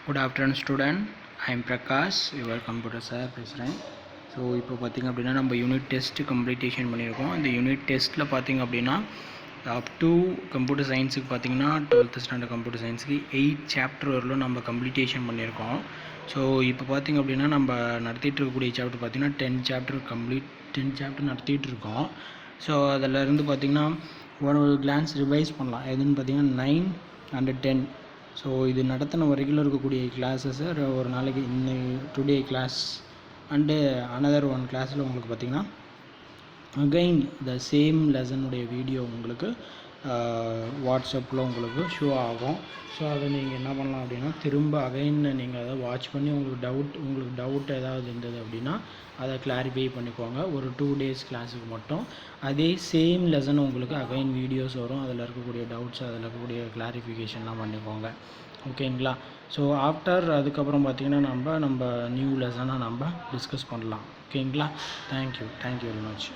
Good afternoon student. I am Prakash, your computer sir பேசுகிறேன். So இப்போ பார்த்திங்க அப்படின்னா நம்ம யூனிட் டெஸ்ட்டு கம்ப்ளீட்டேஷன் பண்ணியிருக்கோம். இந்த யூனிட் டெஸ்ட்டில் பார்த்திங்க அப்படின்னா அப் டு கம்ப்யூட்டர் சயின்ஸுக்கு பார்த்திங்கன்னா 12th ஸ்டாண்டர்ட் கம்ப்யூட்டர் சயின்ஸுக்கு 8 சாப்டர் வரலும் நம்ம கம்ப்ளீட்டேஷன் பண்ணியிருக்கோம். ஸோ இப்போ பார்த்திங்க அப்படின்னா நம்ம நடத்திட்டு இருக்கக்கூடிய சாப்டர் பார்த்திங்கன்னா 10 சாப்டர் நடத்திட்டு இருக்கோம். ஸோ அதிலேருந்து பார்த்திங்கன்னா ஒரு கிளான்ஸ் ரிவைஸ் பண்ணலாம். எதுன்னு பார்த்திங்கன்னா 9 and 10. ஸோ இது நடத்தின ரெகுலர் இருக்கக்கூடிய கிளாஸஸை ஒரு நாளைக்கு today class and another one கிளாஸில் உங்களுக்கு பார்த்திங்கன்னா அகைன் த சேம் லெசனுடைய வீடியோ உங்களுக்கு வாட்ஸ்அப்பில் உங்களுக்கு ஷோ ஆகும். ஸோ அதை நீங்கள் என்ன பண்ணலாம் அப்படின்னா திரும்ப அகைன் நீங்கள் அதை வாட்ச் பண்ணி உங்களுக்கு டவுட் ஏதாவது இருந்தது அப்படின்னா அதை கிளாரிஃபை பண்ணிக்கோங்க. ஒரு 2 days கிளாஸுக்கு மட்டும் அதே சேம் லெசன் உங்களுக்கு அகைன் வீடியோஸ் வரும். அதில் இருக்கக்கூடிய டவுட்ஸ் அதில் இருக்கக்கூடிய கிளாரிஃபிகேஷன்லாம் பண்ணிக்கோங்க. ஓகேங்களா? ஸோ ஆஃப்டர் அதுக்கப்புறம் பார்த்திங்கன்னா நம்ம நியூ லெசனாக நம்ம டிஸ்கஸ் பண்ணலாம். ஓகேங்களா? Thank you very much.